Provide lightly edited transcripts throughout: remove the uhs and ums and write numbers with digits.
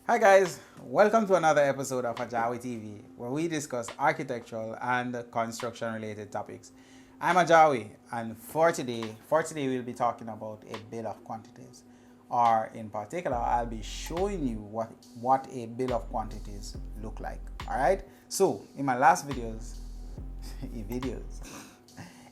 Hi guys, welcome to another episode of AJAWI TV, where we discuss architectural and construction related topics. I'm AJAWI, and for today we'll be talking about a bill of quantities, or in particular I'll be showing you what a bill of quantities look like. Alright, so in my last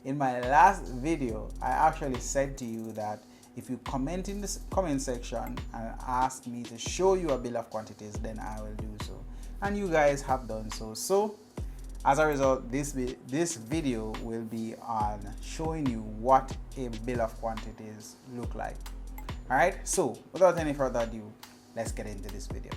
in my last video I actually said to you that if you comment in the comment section and ask me to show you a bill of quantities, then I will do so, and you guys have done so. So as a result, this video will be on showing you what a bill of quantities look like. Alright, so without any further ado, let's get into this video.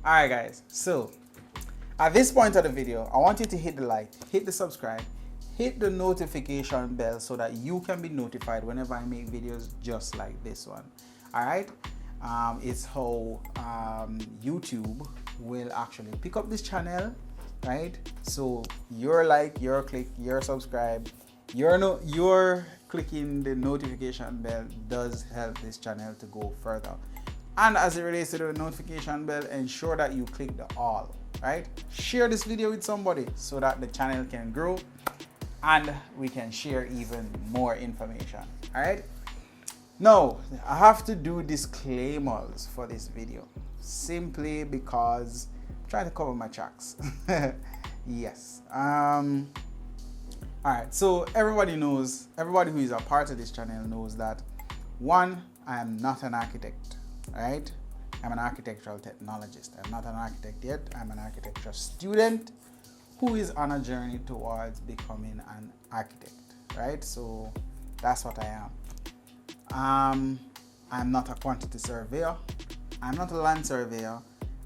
Alright guys, so at this point of the video, I want you to hit the like, hit the subscribe, hit the notification bell so that you can be notified whenever I make videos just like this one. Alright, it's how YouTube will actually pick up this channel, right? So your like, your click, your subscribe, your clicking the notification bell does help this channel to go further. And as it relates to the notification bell, ensure that you click the all, right? Share this video with somebody so that the channel can grow and we can share even more information, all right? Now, I have to do disclaimers for this video simply because I'm trying to cover my tracks. Yes. All right, so everybody who is a part of this channel knows that, one, I am not an architect. Right? I'm an architectural technologist. I'm not an architect yet. I'm an architecture student who is on a journey towards becoming an architect. Right? So that's what I am. I'm not a quantity surveyor. I'm not a land surveyor.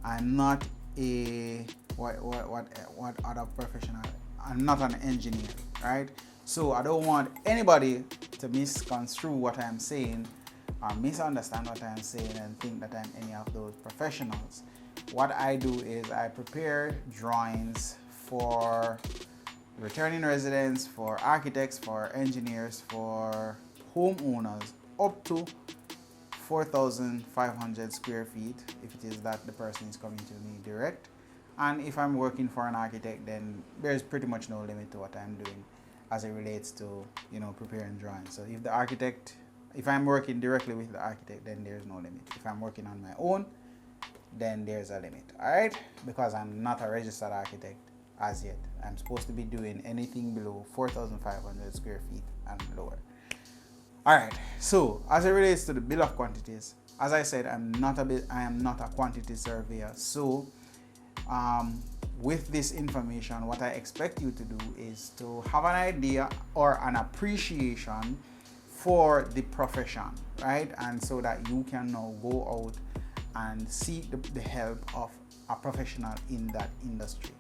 I'm not a what other professional. I'm not an engineer. Right? So I don't want anybody to misconstrue what I'm saying or misunderstand what I'm saying and think that I'm any of those professionals. What I do is I prepare drawings for returning residents, for architects, for engineers, for homeowners up to 4,500 square feet if it is that the person is coming to me direct. And if I'm working for an architect, then there's pretty much no limit to what I'm doing as it relates to, preparing drawings. So if I'm working directly with the architect, then there's no limit. If I'm working on my own, then there's a limit. All right? Because I'm not a registered architect as yet. I'm supposed to be doing anything below 4,500 square feet and lower. All right. So as it relates to the bill of quantities, as I said, I am not a quantity surveyor. So with this information, what I expect you to do is to have an idea or an appreciation for the profession, right? And so that you can now go out and seek the help of a professional in that industry.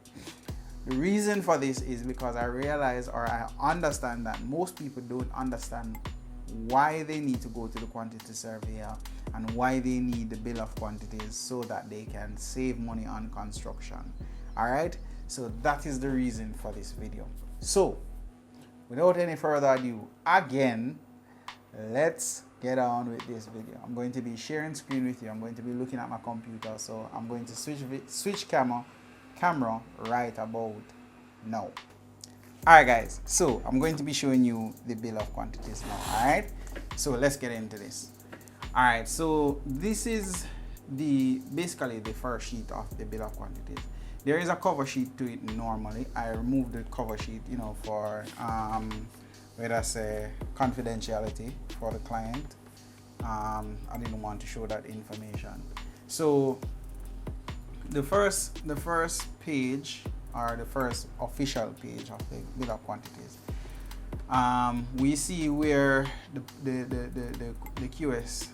The reason for this is because I realize, or I understand, that most people don't understand why they need to go to the quantity surveyor and why they need the bill of quantities so that they can save money on construction. All right, so that is the reason for this video. So without any further ado, again, let's get on with this video. I'm going to be sharing screen with you. I'm going to be looking at my computer, so I'm going to switch camera right about now. Alright guys, so I'm going to be showing you the bill of quantities now. Alright, so let's get into this. Alright, so this is basically the first sheet of the bill of quantities. There is a cover sheet to it normally. I removed the cover sheet, for where I say confidentiality for the client. I didn't want to show that information. So the first page, or the first official page of the bill of quantities, we see where the QS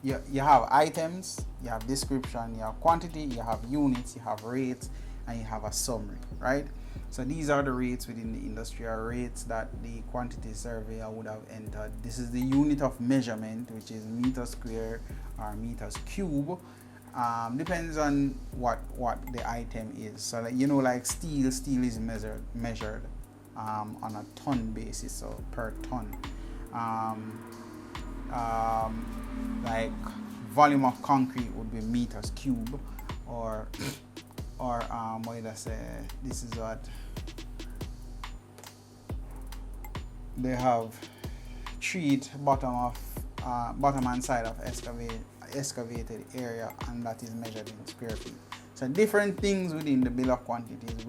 you have items, you have description, you have quantity, you have units, you have rates, and you have a summary, right? So these are the rates within the industry, or rates that the quantity surveyor would have entered. This is the unit of measurement, which is meters square or meters cube. Depends on what the item is. So like, you know, like steel is measured on a ton basis, so per ton. Like volume of concrete would be meters cube, or what did I say? This is what they have: treat bottom and side of excavated area, and that is measured in square feet. So different things within the bill of quantities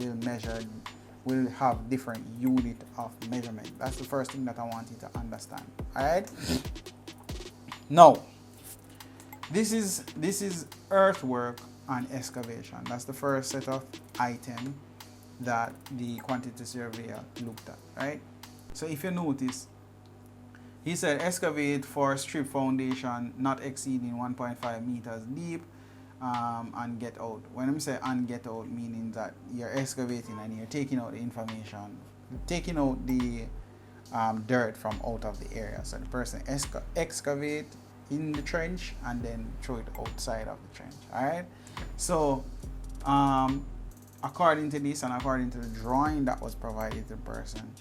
will have different unit of measurement. That's the first thing that I want you to understand. All right. Now, this is earthwork and excavation. That's the first set of item that the quantity surveyor looked at, right? So if you notice, he said excavate for strip foundation not exceeding 1.5 meters deep, and get out. When I say and get out, meaning that you're excavating and you're taking out the information, taking out the dirt from out of the area. So the person excavate in the trench and then throw it outside of the trench. All right. So according to this and according to the drawing that was provided to the person,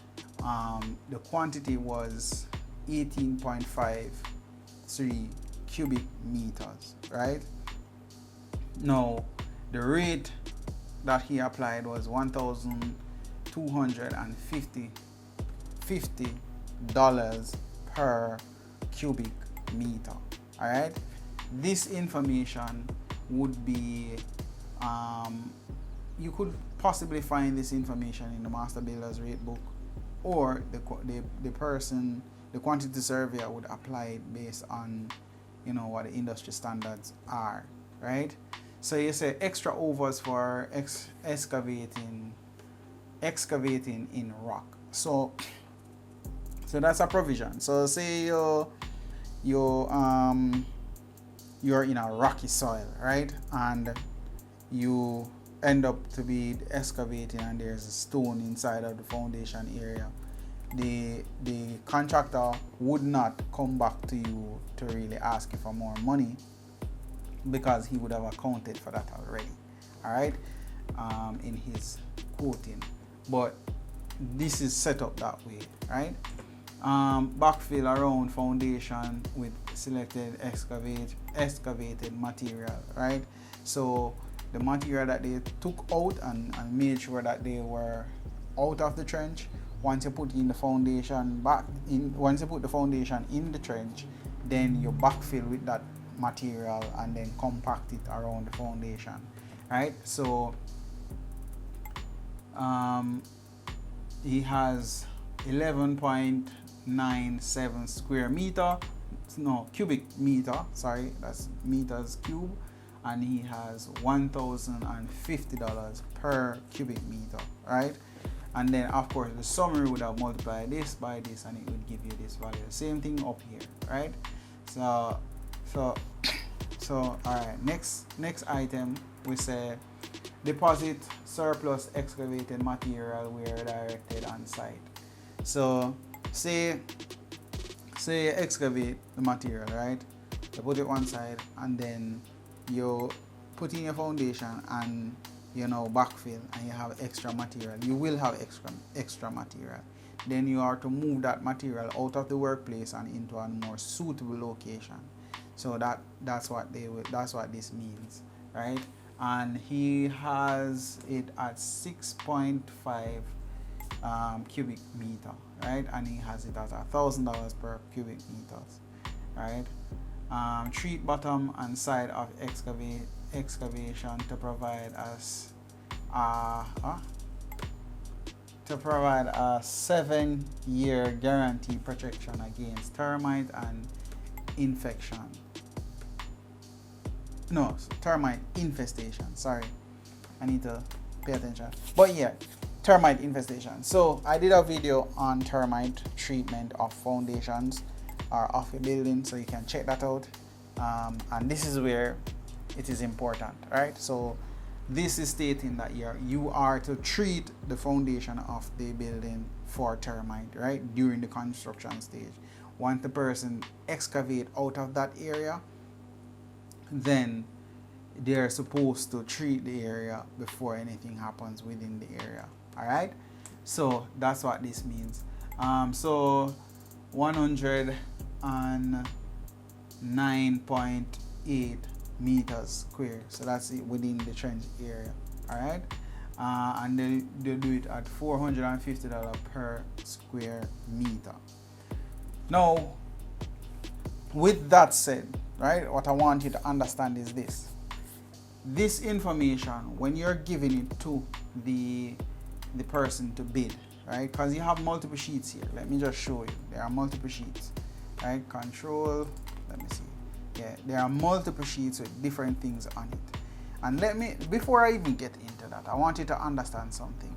the quantity was 18.53 cubic meters, right? Now the rate that he applied was $1,250 per cubic meter. All right, this information would be you could possibly find this information in the master builder's rate book, or the quantity surveyor would apply it based on, you know, what the industry standards are, right? So you say extra overs for excavating in rock. So that's a provision. So say you're in a rocky soil, right? And you end up to be excavating and there's a stone inside of the foundation area. The contractor would not come back to you to really ask you for more money, because he would have accounted for that already, all right, in his quoting. But this is set up that way, right? Backfill around foundation with selected excavated material, right? So the material that they took out and made sure that they were out of the trench. Once you put in the foundation once you put the foundation in the trench, then you backfill with that material and then compact it around the foundation, right? So he has 11.97 square meter, no, cubic meter, sorry, that's meters cube, and he has $1,050 per cubic meter, right? And then of course the summary would have multiplied this by this and it would give you this value. Same thing up here, right? So all right, next item, we say deposit surplus excavated material where directed on site. So say you excavate the material, right? You put it one side and then you put in your foundation and, you know, backfill, and you have extra material. You will have extra material. Then you are to move that material out of the workplace and into a more suitable location. So that's what this means, right? And he has it at 6.5 cubic meter, right? And he has it at $1,000 per cubic meters, right? Treat bottom and side of excavation to provide us a 7-year guarantee protection against termite and infection. No, termite infestation. Sorry, I need to pay attention. But yeah, termite infestation. So I did a video on termite treatment of foundations or of a building, so you can check that out. And this is where it is important, right? So this is stating that you are to treat the foundation of the building for termite, right, during the construction stage. Once the person excavate out of that area, then they're supposed to treat the area before anything happens within the area. All right, so that's what this means. So 109.8 meters square, so that's it within the trench area. All right, and they do it at $450 per square meter. Now, with that said, right, what I want you to understand is this information, when you're giving it to the person to bid, right, because you have multiple sheets here. Let me just show you. There are multiple sheets, right? Control, let me see. Yeah, there are multiple sheets with different things on it. And before I even get into that, I want you to understand something.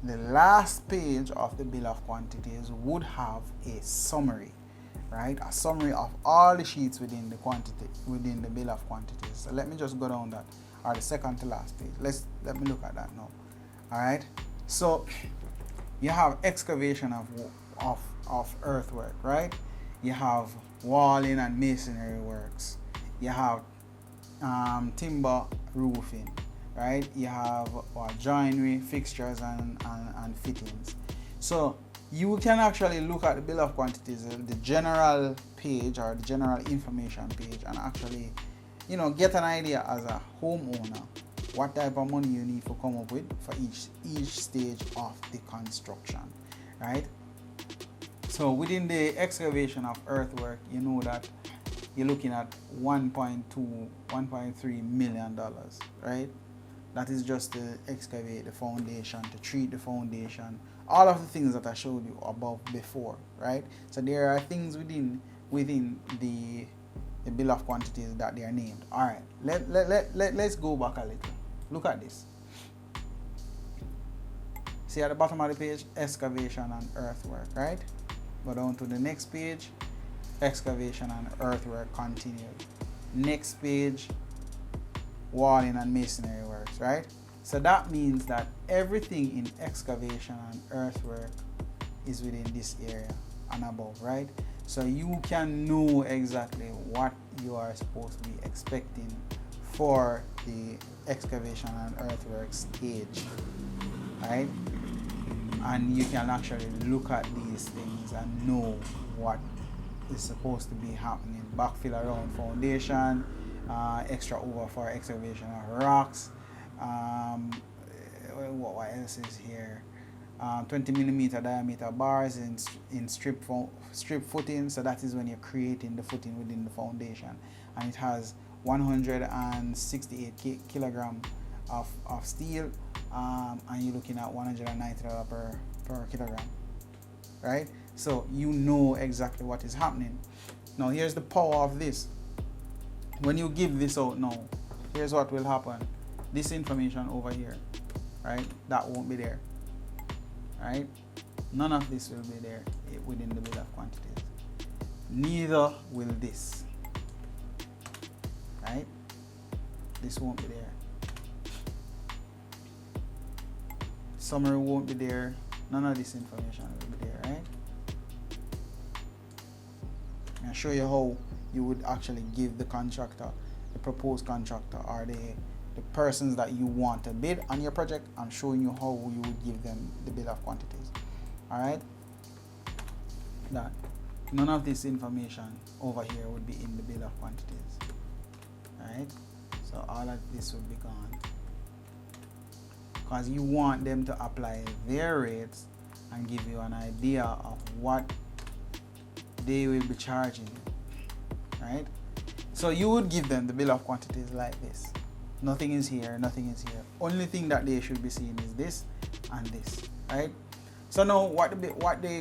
The last page of the bill of quantities would have a summary, right? A summary of all the sheets within the bill of quantities. So let me just go down that, or the second to last page. Let me look at that now. All right. So you have excavation of earthwork, right? You have walling and masonry works. You have timber roofing, right? You have joinery, fixtures, and fittings. So you can actually look at the bill of quantities, the general page or the general information page, and actually, get an idea as a homeowner what type of money you need to come up with for each stage of the construction, right? So within the excavation of earthwork, you know that you're looking at $1.3 million, right? That is just to excavate the foundation, to treat the foundation, all of the things that I showed you above before, right? So there are things within the bill of quantities that they are named. All right, let's go back a little. Look at this. See at the bottom of the page, excavation and earthwork, right? Go down to the next page, excavation and earthwork continued. Next page, walling and masonry works, right? So that means that everything in excavation and earthwork is within this area and above, right? So you can know exactly what you are supposed to be expecting for the excavation and earthwork stage, right? And you can actually look at these things and know what is supposed to be happening. Backfill around foundation, extra over for excavation of rocks. What else is here? 20 millimeter diameter bars in strip footing. So that is when you're creating the footing within the foundation, and it has 168 kilogram of steel, and you're looking at $190 per kilogram, right? So you know exactly what is happening. Now here's the power of this. When you give this out now, here's what will happen. This information over here, right, that won't be there, right? None of this will be there within the bill of quantities. Neither will this, right? This won't be there. Summary won't be there. None of this information will be there, right? I'll show you how you would actually give the contractor, the proposed contractor, or the persons that you want to bid on your project. I'm showing you how you would give them the bill of quantities. All right. That none of this information over here would be in the bill of quantities. All right. So all of this would be gone, because you want them to apply their rates and give you an idea of what they will be charging you, right? So you would give them the bill of quantities like this. Nothing is here, nothing is here. Only thing that they should be seeing is this and this, right? So now what the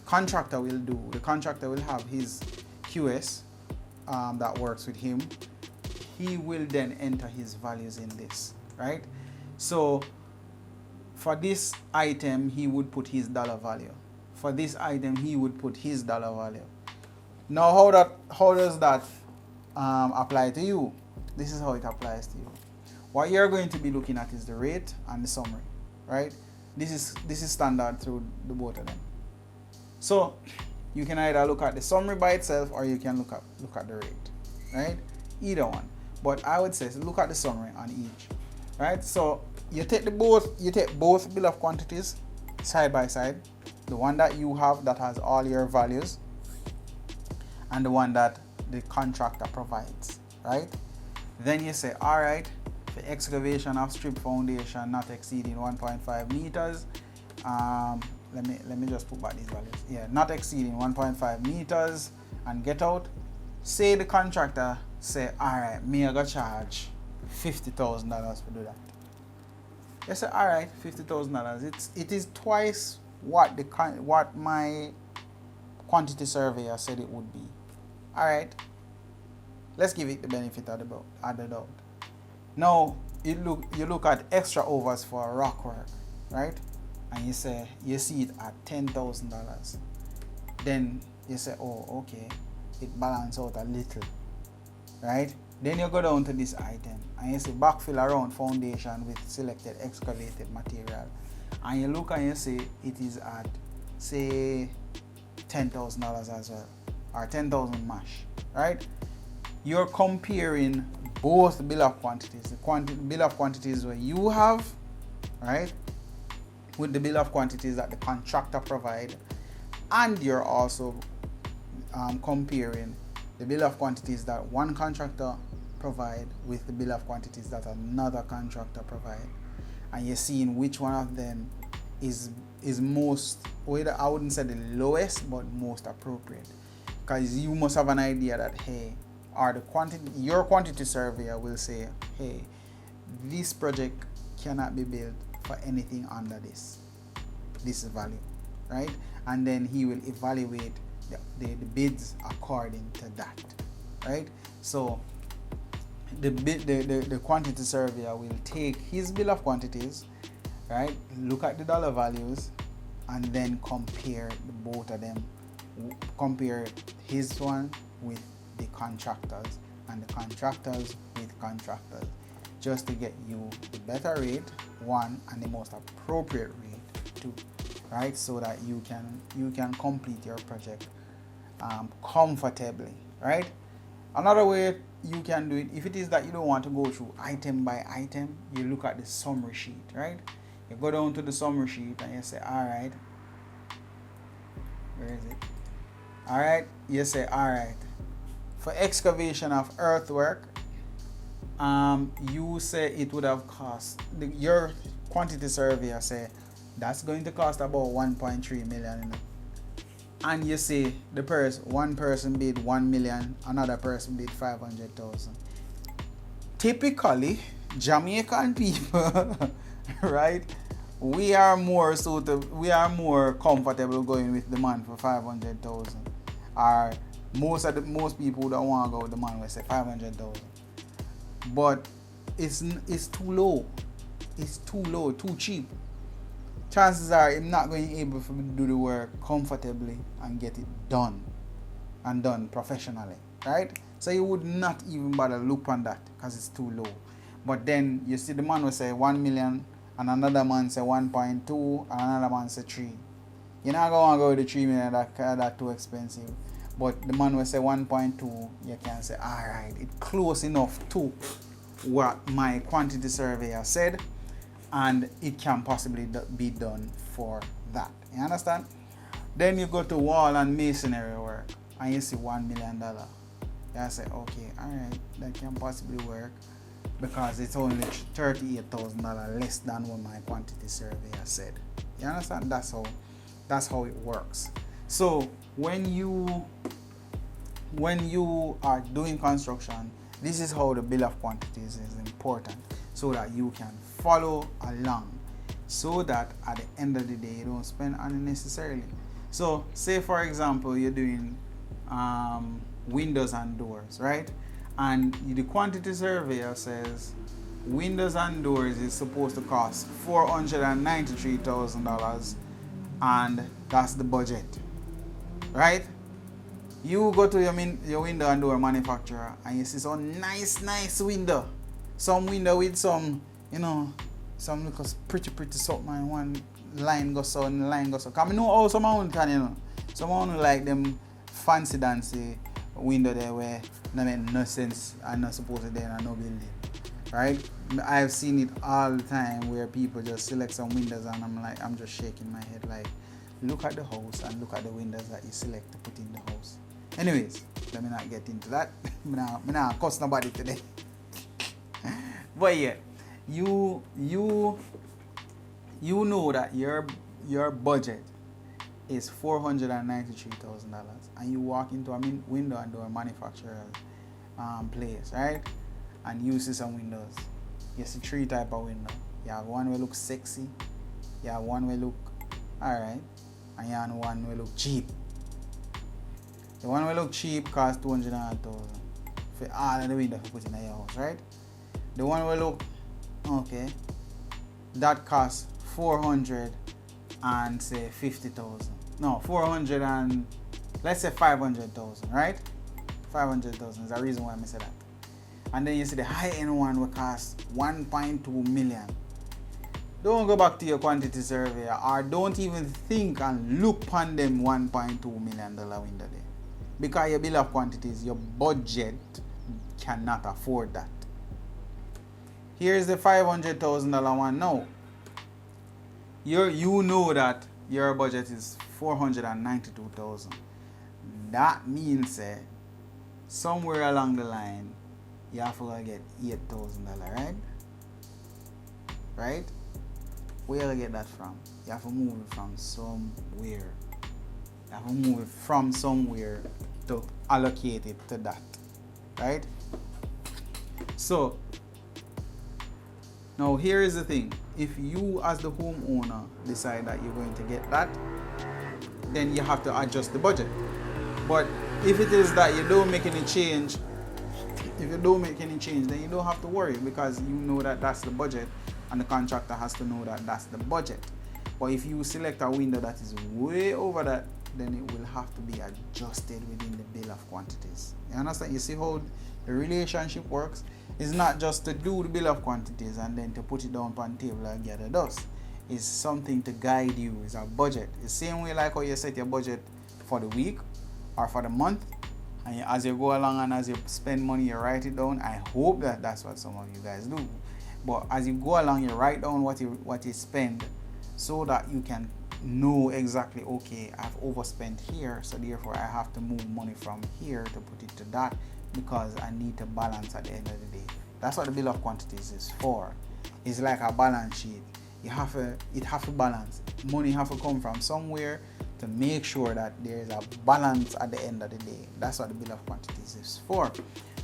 contractor will do, the contractor will have his QS that works with him. He will then enter his values in this, right? So for this item, he would put his dollar value. For this item, he would put his dollar value. Now how does that apply to you? This is how it applies to you. What you're going to be looking at is the rate and the summary, right? This is standard through the both of them. So you can either look at the summary by itself or you can look at the rate, right? Either one. But I would say look at the summary on each, right? So you take both bill of quantities side by side, the one that you have that has all your values and the one that the contractor provides, right? Then you say, all right, the excavation of strip foundation not exceeding 1.5 meters. Let me just put back these values. Yeah, not exceeding 1.5 meters and get out. Say the contractor say, all right, me I go charge $50,000 to do that. They say, all right, $50,000. It is twice what my quantity surveyor said it would be. All right, let's give it the benefit of the doubt. Now you look at extra overs for rock work, right? And you see it at $10,000. Then you say, oh, okay, it balances out a little, right? Then you go down to this item and you say backfill around foundation with selected excavated material, and you look and you say it is at say $10,000 as well, or 10,000 mash, right? You're comparing both bill of quantities, the bill of quantities where you have, right, with the bill of quantities that the contractor provide, and you're also comparing the bill of quantities that one contractor provide with the bill of quantities that another contractor provide, and you're seeing which one of them is most, whether I wouldn't say the lowest, but most appropriate, because you must have an idea that, hey, or your quantity surveyor will say, hey, this project cannot be built for anything under this value, right? And then he will evaluate the bids according to that, right? So the quantity surveyor will take his bill of quantities, right, look at the dollar values, and then compare the both of them, compare his one with the contractors and the contractors with contractors, just to get you the better rate, one, and the most appropriate rate, two, right? So that you can complete your project comfortably, right? Another way you can do it, if it is that you don't want to go through item by item, you look at the summary sheet, right? You go down to the summary sheet and you say, all right, where is it? All right, you say, all right, for excavation of earthwork, you say it would have cost, your quantity surveyor say that's going to cost about 1.3 million. And you say one person bid 1 million, another person bid 500,000. Typically, Jamaican people, right? We are more comfortable going with the man for 500,000. Or most people don't want to go with the man will say 500,000. But it's too low. It's too low, too cheap. Chances are I'm not going to be able to do the work comfortably and get it done, and done professionally, right? So you would not even bother look on that because it's too low. But then you see the man will say 1 million, and another man say 1.2, and another man say 3. You're not going to go with the 3 million, that's too expensive. But the man will say 1.2, you can say, all right, it's close enough to what my quantity surveyor said, and it can possibly be done for that. You understand? Then you go to wall and masonry work and you see $1 million. You say, okay, all right, that can possibly work because it's only $38,000 less than what my quantity surveyor said. You understand? That's how it works. So when you are doing construction, this is how the bill of quantities is important, so that you can follow along, so that at the end of the day you don't spend unnecessarily. So say for example you're doing windows and doors, right? And the quantity surveyor says windows and doors is supposed to cost $493,000, and that's the budget, right? You go to your window and door manufacturer and you see some nice window. Some window with some, some little pretty something and one line goes so and line goes so. Cause I know how someone can, someone like them fancy dancy window there where no make no sense and not supposed to be in no building. Right? I've seen it all the time where people just select some windows and I'm just shaking my head like, look at the house and look at the windows that you select to put in the house. Anyways, let me not get into that. I'm not cuss nobody today. But yeah, you know that your budget is $493,000 and you walk into a window and door manufacturer's place, right? And you see some windows. You see three type of window. You have one will look sexy, you have one will look alright, and you have one will look cheap. The one will look cheap cost $200,000 for all of the windows you put in your house, right? The one will look okay, that costs $450,000. No, 400 and let's say 500,000, right? 500,000 is the reason why I say that. And then you see the high-end one will cost 1.2 million. Don't go back to your quantity survey or don't even think and look upon them $1.2 million window there. Because your bill of quantities, your budget cannot afford that. Here's the $500,000 one now. You know that your budget is $492,000. That means somewhere along the line you have to get $8,000, right? Right? Where you get that from? You have to move it from somewhere. You have to move it from somewhere to allocate it to that, right? So now here is the thing. If you as the homeowner decide that you're going to get that, then you have to adjust the budget. But if it is that you don't make any change, then you don't have to worry because you know that that's the budget and the contractor has to know that that's the budget. But if you select a window that is way over that, then it will have to be adjusted within the bill of quantities. You understand? You see how the relationship works? It's not just to do the bill of quantities and then to put it down on the table and gather dust. It's something to guide you. It's a budget. It's the same way like how you set your budget for the week or for the month. And as you go along and as you spend money, you write it down. I hope that that's what some of you guys do. But as you go along, you write down what you spend so that you can know exactly, okay, I've overspent here, so therefore I have to move money from here to put it to that because I need to balance at the end of the day. That's what the bill of quantities is for. It's like a balance sheet. It have to balance. Money have to come from somewhere to make sure that there is a balance at the end of the day. That's what the bill of quantities is for.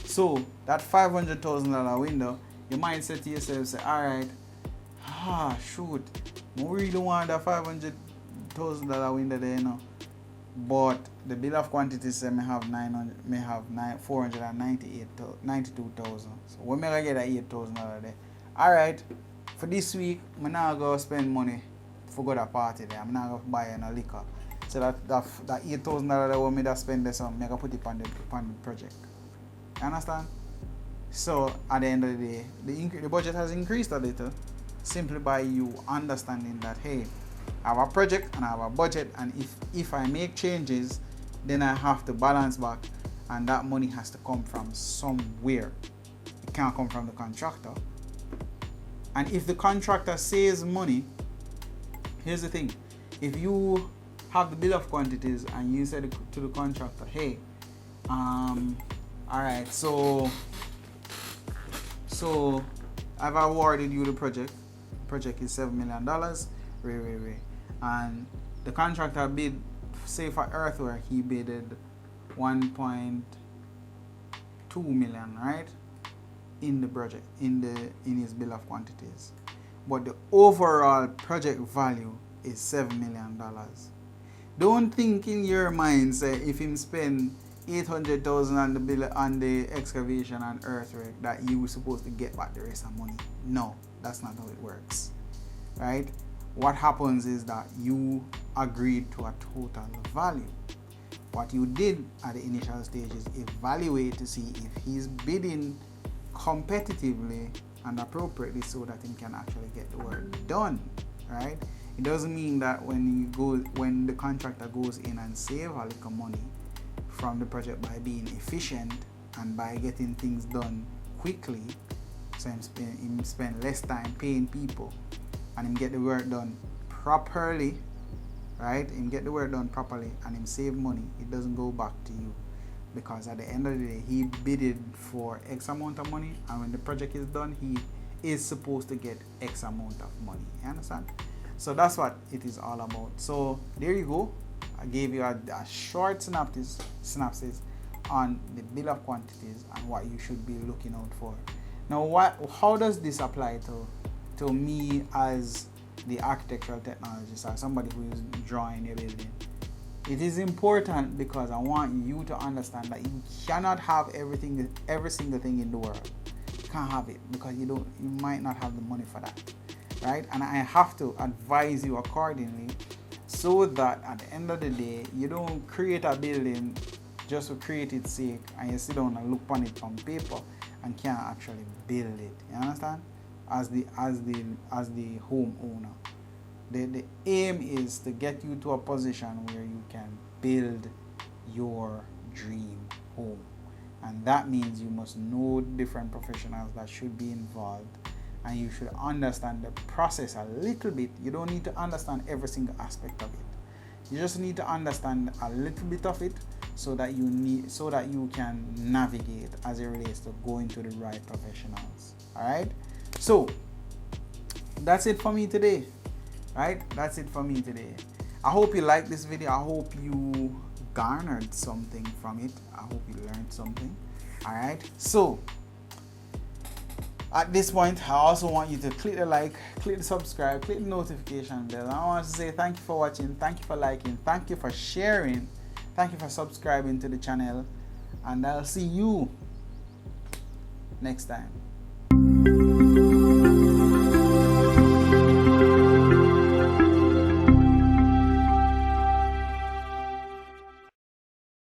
So that $500,000 window, you might say to yourself, say, all right, shoot, I really want that $500,000 window there, but the bill of quantities say may have 492,000. So when I get that $8,000 there, all right, for this week, I'm not going to spend money for go to a party there. I'm not going to buy any liquor. So that $8,000 that we spend there, so I'm going to put it on the project. You understand? So at the end of the day, the budget has increased a little simply by you understanding that, hey, I have a project and I have a budget, and if I make changes, then I have to balance back, and that money has to come from somewhere. It can't come from the contractor. And if the contractor saves money, here's the thing. If you have the bill of quantities and you said to the contractor, hey, alright, so I've awarded you the project. Project is $7 million. And the contractor bid, say for earthwork, he bidded 1.2 million, right? In the project, in his bill of quantities. But the overall project value is $7 million. Don't think in your mind, say, if him spend $800,000 on the bill on the excavation and earthwork, that you were supposed to get back the rest of money. No, that's not how it works, right? What happens is that you agreed to a total value. What you did at the initial stage is evaluate to see if he's bidding competitively and appropriately so that he can actually get the work done, right? It doesn't mean that when the contractor goes in and save a little money from the project by being efficient and by getting things done quickly, so him spend less time paying people and him get the work done properly, right? Him get the work done properly and him save money. It doesn't go back to you, because at the end of the day he bidded for X amount of money, and when the project is done he is supposed to get X amount of money. You understand? So that's what it is all about. So there you go. I gave you a short synopsis on the bill of quantities and what you should be looking out for. Now, how does this apply to me as the architectural technologist or somebody who is drawing a building? It is important because I want you to understand that you cannot have every single thing in the world. You can't have it because you might not have the money for that, right? And I have to advise you accordingly, so that at the end of the day you don't create a building just to create its sake and you sit down and look on it on paper and can't actually build it. You understand? As the homeowner, the aim is to get you to a position where you can build your dream home, and that means you must know different professionals that should be involved, and you should understand the process a little bit. You don't need to understand every single aspect of it. You just need to understand a little bit of it so that you can navigate as it relates to going to the right professionals. All right. So that's it for me today. Right? That's it for me today. I hope you liked this video. I hope you garnered something from it. I hope you learned something. All right. So at this point, I also want you to click the like, click the subscribe, click the notification bell. And I want to say thank you for watching, thank you for liking, thank you for sharing, thank you for subscribing to the channel, and I'll see you next time.